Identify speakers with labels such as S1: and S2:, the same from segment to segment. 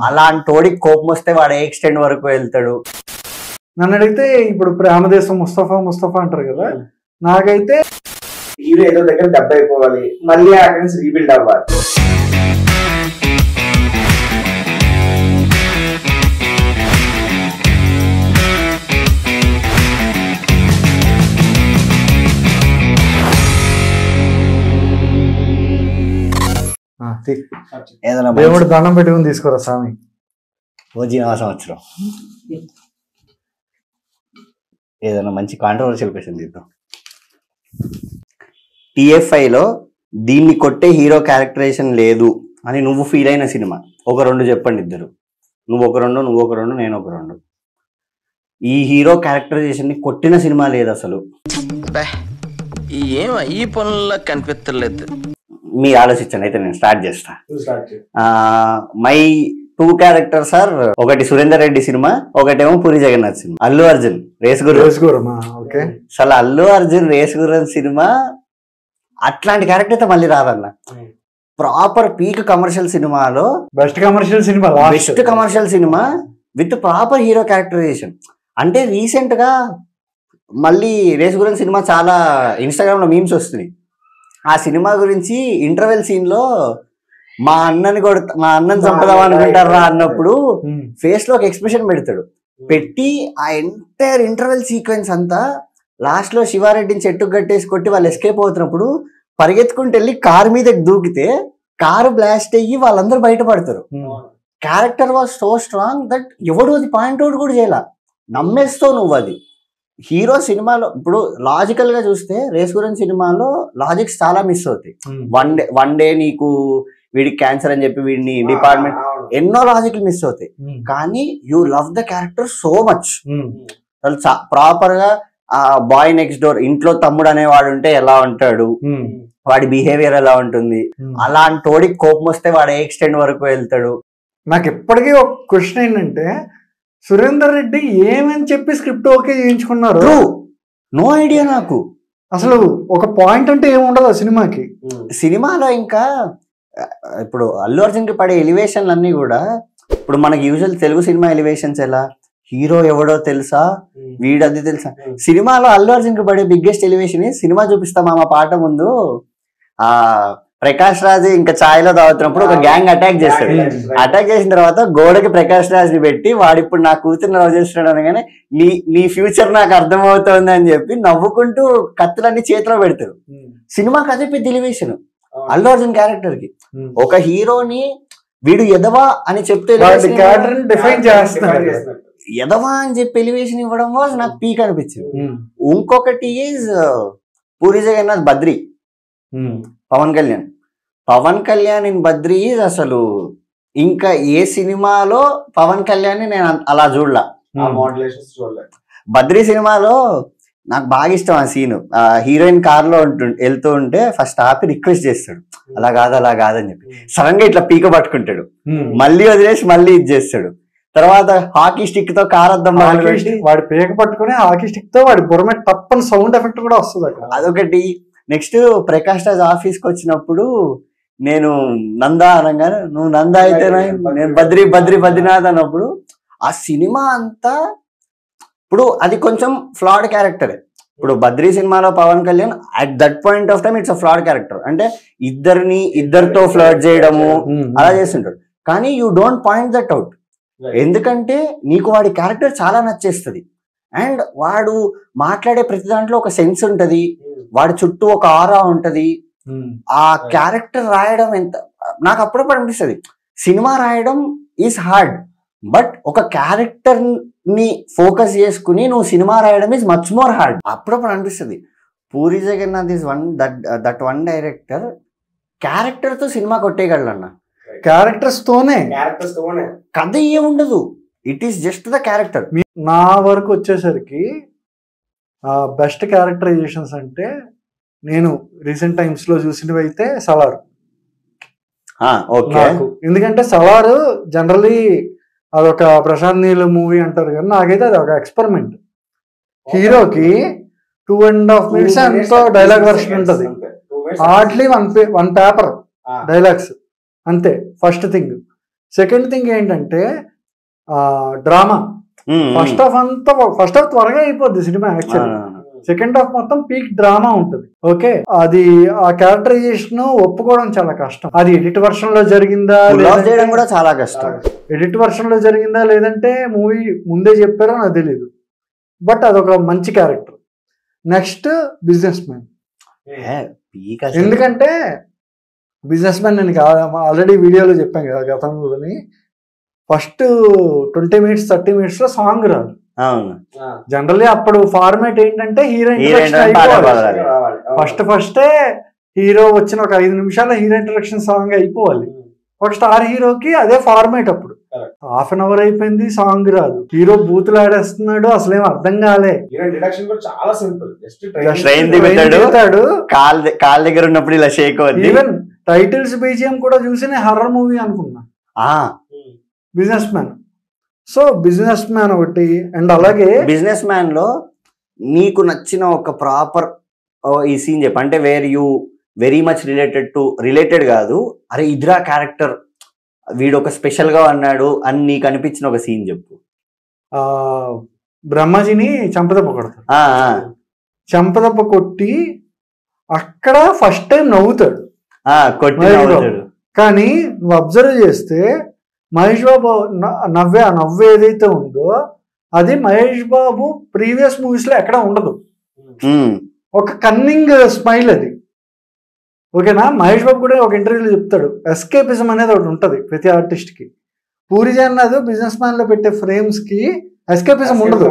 S1: అలాంటి తోడికి కోపం వస్తే వాడు ఏ ఎక్స్టెండ్ వరకు వెళ్తాడు.
S2: నన్ను అడిగితే ఇప్పుడు ప్రేమదేశం ముస్తఫా అంటారు కదా, నాకైతే
S3: హీరో ఏదో దగ్గర దెబ్బ అయిపోవాలి, మళ్ళీ అక్కడి నుంచి రీబిల్డ్ అవ్వాలి.
S2: దేవుడు దండం పెట్టుకుని తీసుకోరా స్వామి.
S1: ఓజీనవ సంవత్సరం ఏదైనా మంచి కాంట్రవర్షియల్ క్వశ్చన్ తీద్దాం. TFIలో దీన్ని కొట్టే హీరో క్యారెక్టరైజేషన్ లేదు అని నువ్వు ఫీల్ అయిన సినిమా ఒక రెండు చెప్పండి. ఇద్దరు, నువ్వు ఒక రెండు, నేను ఒక రెండు. ఈ హీరో క్యారెక్టరైజేషన్ ని కొట్టిన సినిమా లేదు అసలు.
S4: ఏం ఈ పనుల్లో కనిపించలేదు.
S1: మీరు ఆలోచించండి, అయితే నేను స్టార్ట్ చేస్తా. మై 2 క్యారెక్టర్స్ ఆర్, ఒకటి సురేందర్ రెడ్డి సినిమా, ఒకటేమో పూరి జగన్నాథ్ సినిమా. అల్లు అర్జున్ రేసుగుర్రం. అసలు అల్లు అర్జున్ రేసుగుర్రం సినిమా అట్లాంటి క్యారెక్టర్ అయితే మళ్ళీ రాదన్న. ప్రాపర్ పీక్ కమర్షియల్ సినిమాలో
S2: బెస్ట్ కమర్షియల్ సినిమా
S1: విత్ ప్రాపర్ హీరో క్యారెక్టరైజేషన్. అంటే రీసెంట్ గా మళ్ళీ రేసుగుర్రం సినిమా చాలా ఇన్స్టాగ్రామ్ లో మీమ్స్ వస్తుంది. ఆ సినిమా గురించి ఇంటర్వెల్ సీన్ లో మా అన్నని చంపదాం అనుకుంటారా అన్నప్పుడు ఫేస్ లో ఒక ఎక్స్ప్రెషన్ పెడతాడు. పెట్టి ఆ ఎంటైర్ ఇంటర్వెల్ సీక్వెన్స్ అంతా లాస్ట్ లో శివారెడ్డిని చెట్టుకు కట్టేసి కొట్టి వాళ్ళు ఎస్కేప్ అవుతున్నప్పుడు పరిగెత్తుకుంటూ వెళ్ళి కారు మీద దూకితే కారు బ్లాస్ట్ అయ్యి వాళ్ళందరూ బయటపడతారు. Character was so strong that ఎవడు అది పాయింట్అవుట్ కూడా చేయాల, నమ్మేస్తావు నువ్వు. అది హీరో సినిమాలో ఇప్పుడు లాజికల్ గా చూస్తే రేసుగుర్రం సినిమాలో లాజిక్స్ చాలా మిస్ అవుతాయి. వన్ డే నీకు వీడికి క్యాన్సర్ అని చెప్పి వీడిని డిపార్ట్మెంట్, ఎన్నో లాజిక్లు మిస్ అవుతాయి. కానీ you love the character so much. Proper గా ఆ బాయ్ నెక్స్ట్ డోర్ ఇంట్లో తమ్ముడు అనేవాడు ఉంటే ఎలా ఉంటాడు, వాడి బిహేవియర్ ఎలా ఉంటుంది, అలాంటి తోడికి కోపం వస్తే వాడు ఏ ఎక్స్టెండ్ వరకు వెళ్తాడు.
S2: నాకు ఎప్పటికీ ఒక క్వశ్చన్ ఏంటంటే, సురేందర్ రెడ్డి ఏమని చెప్పి స్క్రిప్ట్ ఓకే చేయించుకున్నారు,
S1: నో ఐడియా నాకు.
S2: అసలు ఒక పాయింట్ అంటే ఏముండదు ఆ సినిమాకి.
S1: సినిమాలో ఇంకా ఇప్పుడు అల్లు అర్జున్ కి పడే ఎలివేషన్లు అన్ని కూడా, ఇప్పుడు మనకి యూజువల్ తెలుగు సినిమా ఎలివేషన్స్ ఎలా, హీరో ఎవడో తెలుసా, వీడది తెలుసా. సినిమాలో అల్లు అర్జున్ కి పడే బిగ్గెస్ట్ ఎలివేషన్ సినిమా చూపిస్తాం మా పాట ముందు ఆ ప్రకాష్ రాజ్ ఇంకా ఛాయ్ లో తాగుతున్నప్పుడు ఒక గ్యాంగ్ అటాక్ చేస్తాడు. అటాక్ చేసిన తర్వాత గోడకి ప్రకాష్ రాజ్ ని పెట్టి వాడిప్పుడు నా కూతురు లవ్ చేస్తున్నాడు అనగానే నీ ఫ్యూచర్ నాకు అర్థమవుతుంది అని చెప్పి నవ్వుకుంటూ కత్తులన్నీ చేతిలో పెడతారు. సినిమాకి అదే పెద్ద ఎలివేషన్ అల్లు అర్జున్ క్యారెక్టర్ కి. ఒక హీరోని వీడు ఎదవా అని చెప్తే ఎదవా అని చెప్పి ఎలివేషన్ ఇవ్వడం వాజ్ నాకు పీక్ అనిపించింది. ఇంకొకటి is Puri Jagannath Badri, Pawan Kalyan in Badri is అసలు ఇంకా ఏ సినిమాలో పవన్ కళ్యాణ్ నేను అలా చూడలా. బద్రీ సినిమాలో నాకు బాగా ఇష్టం ఆ సీను. హీరోయిన్ కార్ లో వెళ్తూ ఉంటే ఫస్ట్ ఆపి రిక్వెస్ట్ చేస్తాడు, అలా కాదని చెప్పి సడన్ గా ఇట్లా పీక పట్టుకుంటాడు, మళ్ళీ వదిలేసి మళ్ళీ ఇది చేస్తాడు. తర్వాత హాకీ స్టిక్ తో కార్ అద్దం
S2: వాడి పీక పట్టుకుని హాకీ స్టిక్ తో వాడి బుర్ర తప్పని సౌండ్ ఎఫెక్ట్ కూడా వస్తుంది.
S1: అదొకటి. నెక్స్ట్ ప్రకాష్ రాజ్ ఆఫీస్ కి వచ్చినప్పుడు నేను నందా అనగానే నువ్వు నందా అయితే నేను బద్రీనాథ్ అన్నప్పుడు ఆ సినిమా అంతా, ఇప్పుడు అది కొంచెం ఫ్లాడ్ క్యారెక్టర్. ఇప్పుడు బద్రీ సినిమాలో Pawan Kalyan at that point of time it's a flawed character. అంటే ఇద్దరితో ఫ్లర్ట్ చేయడము అలా చేస్తుంటాడు. కానీ you don't point that out, ఎందుకంటే నీకు వాడి క్యారెక్టర్ చాలా నచ్చేస్తుంది. అండ్ వాడు మాట్లాడే ప్రతి దాంట్లో ఒక సెన్స్ ఉంటది, వాడి చుట్టూ ఒక ఆరా ఉంటది. ఆ క్యారెక్టర్ రాయడం ఎంత నాకు అప్పుడప్పుడు అనిపిస్తుంది, సినిమా రాయడం ఈజ్ హార్డ్, బట్ ఒక క్యారెక్టర్ ని ఫోకస్ చేసుకుని నువ్వు సినిమా రాయడం ఈజ్ మచ్ మోర్ హార్డ్. అప్పుడప్పుడు అనిపిస్తుంది Puri Jagannath is that one director character తో సినిమా కొట్టేయగలన్న.
S2: క్యారెక్టర్స్ తోనే
S1: కథ ఏముండదు, it is just the character.
S2: నా వరకు వచ్చేసరికి బెస్ట్ క్యారెక్టరైజేషన్స్ అంటే నేను రీసెంట్ టైమ్స్ లో చూసినవి అయితే సలార్. ఎందుకంటే సలార్ జనరలీ అదొక ప్రశాంత్ నీల్ మూవీ అంటారు కానీ నాకైతే అది ఒక ఎక్స్పెరిమెంట్. హీరోకి 2.5 minutes ఎంతో డైలాగ్ వర్షన్ ఉంటుంది, హార్డ్లీ వన్ పేపర్ డైలాగ్స్ అంతే. First thing. సెకండ్ థింగ్ ఏంటంటే డ్రామా. ఫస్ట్ హాఫ్ త్వరగా అయిపోద్ది సినిమా యాక్చువల్లీ. సెకండ్ హాఫ్ మొత్తం పీక్ డ్రామా ఉంటుంది. ఓకే, అది ఆ క్యారెక్టరైజేషన్ ఒప్పుకోవడం చాలా కష్టం. అది ఎడిట్ వర్షన్ లో జరిగిందా
S1: కూడా చాలా కష్టం.
S2: ఎడిట్ వర్షన్ లో జరిగిందా లేదంటే మూవీ ముందే చెప్పారో నాకు తెలీదు. బట్ అదొక మంచి క్యారెక్టర్. Next business man. ఎందుకంటే బిజినెస్ మ్యాన్ నేను ఆల్రెడీ వీడియోలో చెప్పాను కదా గతంలోని, ఫస్ట్ 20 minutes 30 minutes లో సాంగ్ రాదు. జనరల్లీ అప్పుడు ఫార్మేట్ ఏంటంటే హీరో ఫస్టే హీరో వచ్చిన ఒక 5 నిమిషాల హీరో ఇంట్రడక్షన్ సాంగ్ అయిపోవాలి. ఒక స్టార్ హీరోకి అదే ఫార్మేట్. అప్పుడు 1/2 hour అయిపోయింది, సాంగ్ రాదు, హీరో బూతులు ఆడేస్తున్నాడు, అసలేం అర్థం కాలే.
S3: చాలా సింపుల్,
S1: కాళ్ళ దగ్గర ఉన్నప్పుడు ఇలా షేక్ అవుతుంది.
S2: ఈవెన్ టైటిల్స్ బీజిఎం కూడా చూసి నేను హర్రర్ మూవీ అనుకున్నా business man. So business man ఒకటి. అండ్ అలాగే
S1: బిజినెస్ మ్యాన్ లో నీకు నచ్చిన ఒక ప్రాపర్ ఈ సీన్ చెప్పు, అంటే where you very much related కాదు, అరే ఇదిరా క్యారెక్టర్, వీడు ఒక స్పెషల్ గా అన్నాడు అని నీకు అనిపించిన ఒక సీన్ చెప్పు.
S2: బ్రహ్మాజీని చంపదెబ్బ కొడతాడు. చంపదెబ్బ కొట్టి అక్కడ ఫస్ట్ టైం నవ్వుతాడు, కానీ నువ్వు అబ్జర్వ్ చేస్తే మహేష్ బాబు నవ్వు ఏదైతే ఉందో అది మహేష్ బాబు ప్రీవియస్ మూవీస్ లో ఎక్కడ ఉండదు. ఒక కన్నింగ్ స్మైల్ అది. ఓకేనా, మహేష్ బాబు కూడా ఒక ఇంటర్వ్యూలో చెప్తాడు, ఎస్కేపిజం అనేది ఒకటి ఉంటుంది ప్రతి ఆర్టిస్ట్ కి. పూరి జగన్నాథ్ బిజినెస్ మ్యాన్ లో పెట్టే ఫ్రేమ్స్ కి ఎస్కేపిజం ఉండదు,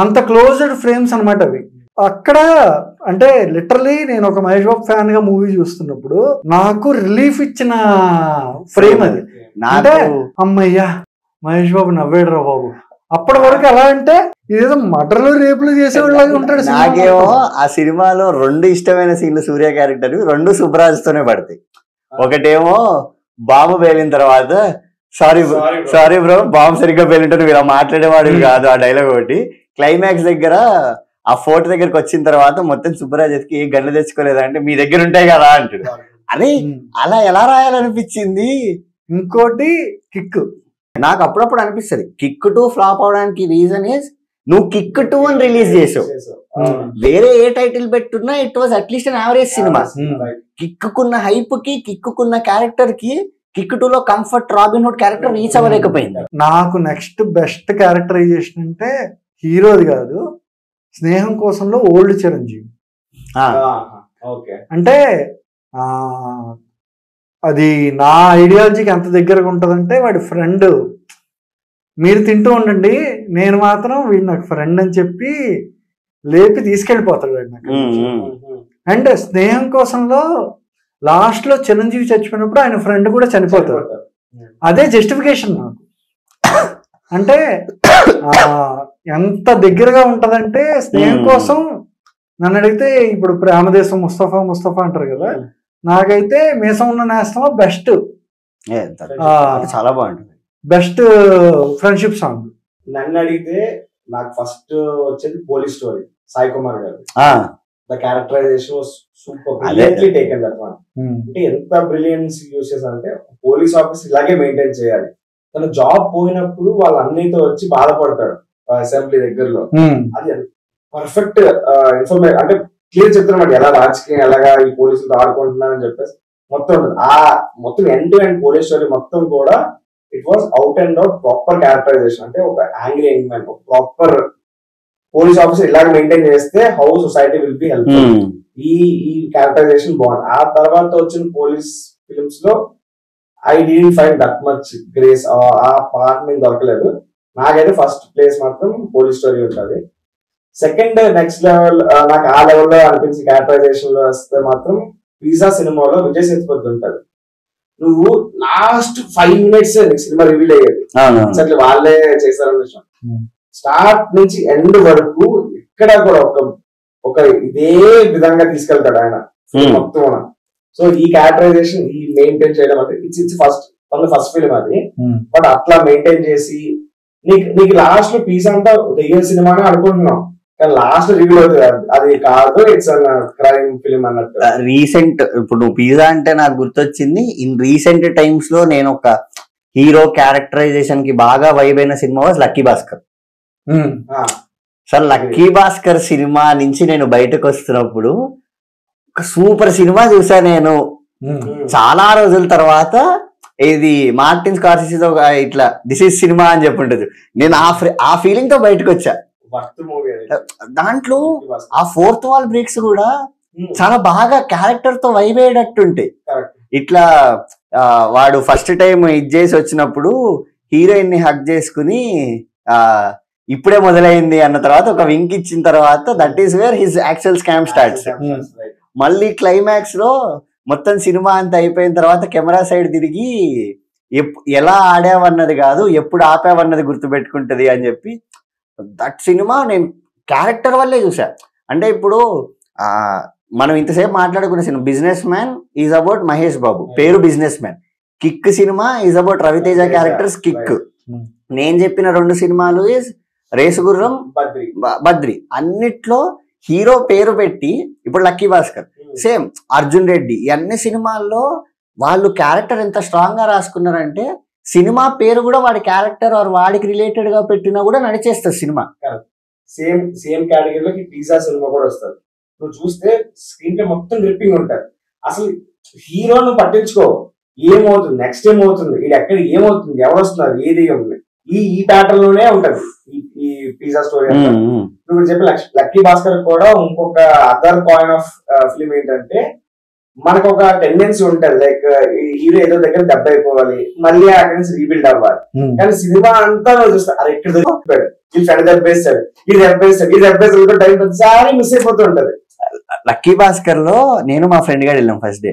S2: అంత క్లోజ్డ్ ఫ్రేమ్స్ అనమాట అవి. అక్కడ అంటే లిటరలీ నేను ఒక మహేష్ బాబు ఫ్యాన్ గా మూవీ చూస్తున్నప్పుడు నాకు రిలీఫ్ ఇచ్చిన ఫ్రేమ్ అది. అంటే అమ్మయ్యా మహేష్ బాబు నవ్వేడు రా బాబు. అప్పటి వరకు ఎలా అంటే ఇదేదో మటర్లు రేపులు చేసేవాళ్ళగా ఉంటాడు.
S1: నాకేమో ఆ సినిమాలో 2 ఇష్టమైన సీన్లు సూర్య క్యారెక్టర్ 2 సుబ్రాజ్తోనే పడతాయి. ఒకటేమో బాంబు పేలిన తర్వాత సారీ బ్రో బాంబు సరిగ్గా పేలింటే నువ్వు ఇలా మాట్లాడేవాడు కాదు, ఆ డైలాగ్ ఒకటి. క్లైమాక్స్ దగ్గర ఆ ఫోర్ట్ దగ్గరకు వచ్చిన తర్వాత మొత్తం సుబ్బరాజత్కి ఏ గన్ను తెచ్చుకోలేదంటే మీ దగ్గర ఉంటాయి కదా అంటాడు. అరే అలా ఎలా రాయాలనిపించింది.
S2: ఇంకోటి కిక్.
S1: నాకు అప్పుడప్పుడు అనిపిస్తుంది కిక్ 2 ఫ్లాప్ అవడానికి రీజన్ ఈజ్ నువ్వు కిక్ 2 అని రిలీజ్ చేసావు. వేరే ఏ టైటిల్ పెట్టున్నా it was at least an average cinema. కిక్కున్న హైప్ కి కిక్కున్న క్యారెక్టర్ కి కిక్ 2 లో comfort Robin Hood character reach అవ్వలేకపోయింది.
S2: నాకు నెక్స్ట్ బెస్ట్ క్యారెక్టరైజేషన్ అంటే హీరోది కాదు, స్నేహం కోసంలో ఓల్డ్ చిరంజీవి. అంటే అది నా ఐడియాలజీకి ఎంత దగ్గరగా ఉంటుందంటే వాడి ఫ్రెండ్, మీరు తింటూ ఉండండి నేను మాత్రం వీడు నాకు ఫ్రెండ్ అని చెప్పి లేపి తీసుకెళ్ళిపోతాడు వాడు నాకు. అండ్ స్నేహం కోసంలో లాస్ట్ లో చిరంజీవి చచ్చిపోయినప్పుడు ఆయన ఫ్రెండ్ కూడా చనిపోతాడు. అదే జస్టిఫికేషన్ నాకు. అంటే ఎంత దగ్గరగా ఉంటదంటే స్నేహం కోసం నన్ను అడిగితే ఇప్పుడు ప్రేమదేశం ముస్తఫా అంటారు కదా, నాకైతే మీసం ఉన్న నేస్తమా బెస్ట్,
S1: చాలా బాగుంటుంది,
S2: బెస్ట్ ఫ్రెండ్షిప్ సాంగ్.
S3: నన్ను అడిగితే నాకు ఫస్ట్ వచ్చేది పోలీస్ స్టోరీ, సాయి కుమార్ గారు. The characterization was super brilliantly taken that one. అంటే ఎంత బ్రిలియన్స్ యూస్ చేశారంటే పోలీస్ ఆఫీస్ ఇలాగే మెయింటైన్ చేయాలి. తన జాబ్ పోయినప్పుడు వాళ్ళ అన్నయ్యతో వచ్చి బాధపడతాడు అసెంబ్లీ దగ్గరలో. అది పర్ఫెక్ట్ ఇన్ఫర్మేషన్, అంటే క్లియర్ చెప్తున్నమాట ఎలా రాజకీయం ఎలాగా ఈ పోలీసులు ఆడుకుంటున్నారని చెప్పేసి మొత్తం ఉంటుంది. ఆ మొత్తం end to end police story మొత్తం కూడా it was out and out proper characterization. అంటే ఒక యాంగ్రీ యంగ్ మ్యాన్, ఒక ప్రాపర్ పోలీస్ ఆఫీసర్ ఇలాగ మెయింటైన్ చేస్తే how society will be helpful. ఈ క్యారెక్టరైజేషన్ బాగుంది. ఆ తర్వాత వచ్చిన పోలీస్ ఫిల్మ్స్ లో I didn't find that much grace. ఆ పార్ట్ మీద దొరకలేదు. నాకైతే ఫస్ట్ ప్లేస్ మాత్రం పోలీస్ స్టోరీ ఉంటుంది. సెకండ్ నెక్స్ట్ లెవెల్ నాకు ఆ లెవెల్లో అనిపించిన క్యారెక్టరైజేషన్ లో వస్తే మాత్రం పిజ్జా సినిమాలో విజయ్ సేతుపతి ఉంటుంది. నువ్వు లాస్ట్ 5 minutes సినిమా రివీల్ అయ్యేది అసలు వాళ్ళే చేశారన్న విషయం. స్టార్ట్ నుంచి ఎండ్ వరకు ఇక్కడ కూడా ఒక ఇదే విధంగా తీసుకెళ్తాడు ఆయన మొత్తం. సో ఈ క్యారెక్టరైజేషన్ ఈ మెయింటైన్ చేయడం అంటే ఇట్స్ ఫస్ట్ ఫిల్మ్ అది. బట్ అట్లా మెయింటైన్ చేసి నీకు లాస్ట్ లో పిజ్జా అంతా దెయ్యం సినిమా అని అనుకుంటున్నావు, కానీ లాస్ట్ రివ్యూ అవుతుంది అది కాదు, ఇట్స్ క్రైమ్ ఫిల్మ్ అన్నట్టు.
S1: రీసెంట్ ఇప్పుడు నువ్వు పిజ్జా అంటే నాకు గుర్తొచ్చింది, ఇన్ రీసెంట్ టైమ్స్ లో నేను ఒక హీరో క్యారెక్టరైజేషన్ కి బాగా వైబ్ అయిన cinema was lucky Bhaskar. Sir lucky Bhaskar cinema నుంచి నేను బయటకు వస్తున్నప్పుడు ఒక సూపర్ సినిమా చూసా నేను. చాలా రోజుల తర్వాత ఇది మార్టిన్ స్కార్సెసీతో ఇట్లా దిస్ ఇస్ సినిమా అని చెప్పి ఉంటుంది. నేను ఆ ఫీలింగ్ తో బయటకు వచ్చా. దాంట్లో ఆ ఫోర్త్ వాల్ బ్రేక్స్ కూడా చాలా బాగా క్యారెక్టర్ తో వైబ్ అయ్యేటట్టుంటాయి. ఇట్లా వాడు ఫస్ట్ టైం ఇది చేసి వచ్చినప్పుడు హీరోయిన్ ని హక్ చేసుకుని ఇప్పుడే మొదలైంది అన్న తర్వాత ఒక వింక్ ఇచ్చిన తర్వాత that is where his actual scam starts. మళ్ళీ క్లైమాక్స్ లో మొత్తం సినిమా అంతా అయిపోయిన తర్వాత కెమెరా సైడ్ తిరిగి ఎలా ఆడావన్నది కాదు ఎప్పుడు ఆపావన్నది గుర్తుపెట్టుకుంటది అని చెప్పి దట్ సినిమా నేను క్యారెక్టర్ వల్లే చూసా. అంటే ఇప్పుడు మనం ఇంతసేపు మాట్లాడుకున్న cinema business man is about Mahesh Babu, పేరు business man. Kick cinema is about Ravi Teja characters kick. నేను చెప్పిన 2 సినిమాలు ఈజ్ రేసుగుర్రం, బద్రి. అన్నిట్లో హీరో పేరు పెట్టి ఇప్పుడు లక్కీ భాస్కర్ సేమ్ అర్జున్ రెడ్డి ఈ అన్ని సినిమాల్లో వాళ్ళు క్యారెక్టర్ ఎంత స్ట్రాంగ్ గా రాసుకున్నారంటే సినిమా పేరు కూడా వాడి క్యారెక్టర్ ఆర్ వాడికి రిలేటెడ్ గా పెట్టినా కూడా నడిచేస్తుంది సినిమా.
S3: సేమ్ కేటగిరీలోకి పిజ్జా సినిమా కూడా వస్తుంది. నువ్వు చూస్తే స్క్రీన్ ప్లే మొత్తం గ్రిప్పింగ్ ఉంటుంది. అసలు హీరోను పట్టించుకో, ఏమవుతుంది నెక్స్ట్ ఏమవుతుంది, ఇది ఎక్కడ ఏమవుతుంది, ఎవరు వస్తున్నారు, ఏది ఈ ప్యాటర్న్ లోనే ఉంటది ఈ పిజ్జా స్టోరీ. ఇప్పుడు చెప్పి లక్కీ భాస్కర్ కూడా ఇంకొక అదర్ కాయిన్ ఆఫ్ ఫిల్మ్ ఏంటంటే మనకు ఒక టెండెన్సీ ఉంటది లైక్ హీరో ఏదో దగ్గర దెబ్బ అయిపోవాలి, మళ్ళీ అక్కడి నుంచి రీబిల్డ్ అవ్వాలి. కానీ సినిమా అంతా నువ్వు చూస్తా అరే ఎక్కడ దొరికిపోయాడు, ఈ ఫ్రెండ్ దెబ్బేస్తాడు, ఇది దెబ్బేస్తాడు, టైం ప్రతిసారి మిస్ అయిపోతూ ఉంటది.
S1: లక్కీ భాస్కర్ లో నేను మా ఫ్రెండ్ గారు వెళ్ళాం ఫస్ట్ డే.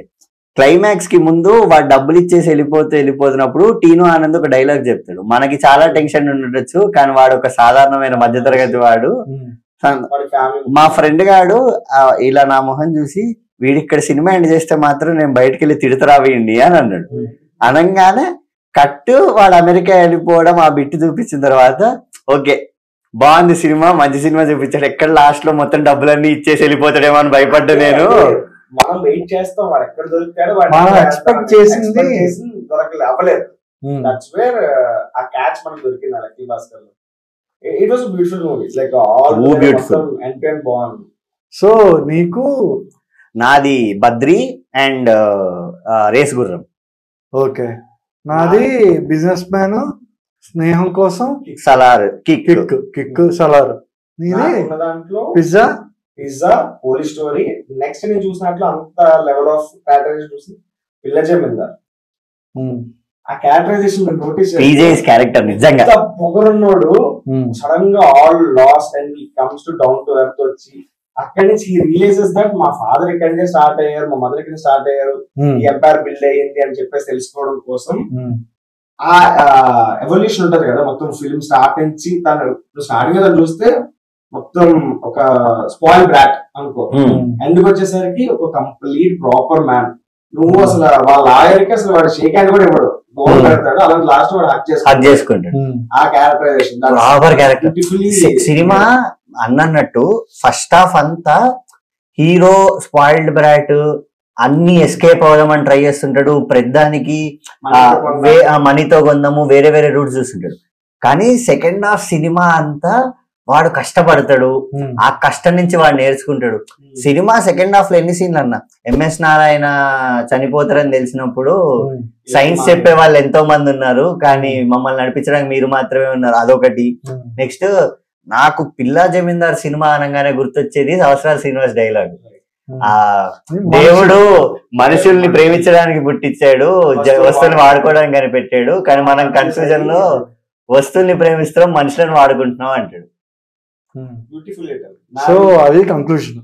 S1: క్లైమాక్స్ కి ముందు వాడు డబ్బులు ఇచ్చేసి వెళ్ళిపోతున్నప్పుడు టీను ఆనంద్ ఒక డైలాగ్ చెప్తాడు. మనకి చాలా టెన్షన్ ఉండొచ్చు కానీ వాడు ఒక సాధారణమైన మధ్యతరగతి వాడు. మా ఫ్రెండ్ గాడు ఇలా నా మొహం చూసి వీడిక్కడ సినిమా ఎండ్ చేస్తే మాత్రం నేను బయటకు వెళ్ళి తిడతరావేయండి అని అన్నాడు. అనగానే కట్టు వాడు అమెరికా వెళ్ళిపోవడం ఆ బిట్ చూపించిన తర్వాత ఓకే బాగుంది సినిమా, మంచి సినిమా చూపించాడు. ఎక్కడ లాస్ట్ లో మొత్తం డబ్బులన్నీ ఇచ్చేసి వెళ్ళిపోతాడేమో అని భయపడ్డా నేను.
S3: మనం వెయిట్ చేస్తాం వాడు ఎక్కడ దొరుకుతాడో,
S2: మనం ఎక్స్పెక్ట్ చేసింది
S3: దొరకలేదు, అవ్వలేదు. దట్స్ వేర్ ఆ క్యాచ్ మనకు దొరికింది లక్కీ భాస్కర్ లో. It was beautiful movie, like all beautiful end బాగుంది.
S2: సో నీకు
S1: నాది బద్రి అండ్ రేస్ గుర్రం.
S2: ఓకే, నాది బిజినెస్ మ్యాన్, స్నేహం కోసం,
S1: సలార్,
S2: కిక్ సలార్. నీది
S3: దాంట్లో
S2: పిజ్జా,
S3: పోలీస్ స్టోరీ. నెక్స్ట్ నేను చూసినట్లు అంత లెవెల్ ఆఫ్ క్యారెక్టరైజేషన్ చూసి పిల్ల జమీందార్. ఆ క్యారెక్టరైజేషన్ నోటీస్
S1: క్యారెక్టర్ నిజంగా
S3: పొగరున్నోడు సడన్ గా all last and he comes to down to earth వచ్చి అక్కడి నుంచి హీ రియలైజెస్ దట్ మా ఫాదర్ ఇక్కడి నుంచి స్టార్ట్ అయ్యారు, మా మదర్ ఇక్కడ స్టార్ట్ అయ్యారు, ఈ ఎంపైర్ బిల్డ్ అయ్యింది అని చెప్పేసి తెలుసుకోవడం కోసం ఆ ఎవల్యూషన్ ఉంటది కదా మొత్తం ఫిల్మ్ స్టార్ట్ నుంచి. తను స్టార్టింగ్ తను చూస్తే మొత్తం ఒక స్పాయిల్ బ్రాట్ అనుకో, ఎందుకు వచ్చేసరికి ఒక కంప్లీట్ ప్రాపర్ మ్యాన్. నువ్వు అసలు వాళ్ళ లాయర్కి అసలు వాడు షేక్ హ్యాండ్ కూడా ఇవ్వడు, బోన్ పెడతాడు, అలాంటి లాస్ట్ వాడు హక్ చేసుకుంటాడు. ఆ క్యారెక్టరైజేషన్
S1: సినిమా అన్నట్టు ఫస్ట్ హాఫ్ అంతా హీరో స్పాయిల్డ్ బ్రాట్ అన్ని ఎస్కేప్ అవ్వదామని ట్రై చేస్తుంటాడు. ప్రతిదానికి మనీతో కొందాము వేరే వేరే రూట్స్ చూస్తుంటాడు. కానీ సెకండ్ హాఫ్ సినిమా అంతా వాడు కష్టపడతాడు, ఆ కష్టం నుంచి వాడు నేర్చుకుంటాడు. సినిమా సెకండ్ హాఫ్ లో ఎన్ని సీన్లు అన్నా ఎంఎస్ నారాయణ చనిపోతారని తెలిసినప్పుడు సైన్స్ చెప్పే వాళ్ళు ఎంతో మంది ఉన్నారు కానీ మమ్మల్ని నడిపించడానికి మీరు మాత్రమే ఉన్నారు, అదొకటి. నెక్స్ట్ నాకు పిల్లా జమీందార్ సినిమా అనగానే గుర్తొచ్చేది అవసరాల శ్రీనివాస్ డైలాగ్. ఆ దేవుడు మనుషుల్ని ప్రేమించడానికి పుట్టించాడు, వస్తువుని వాడుకోవడానికి కనిపెట్టాడు, కానీ మనం కన్ఫ్యూజన్ లో వస్తువుల్ని ప్రేమిస్తున్నాం మనుషులను వాడుకుంటున్నాం అంటాడు.
S2: సో అది కంక్లూజన్.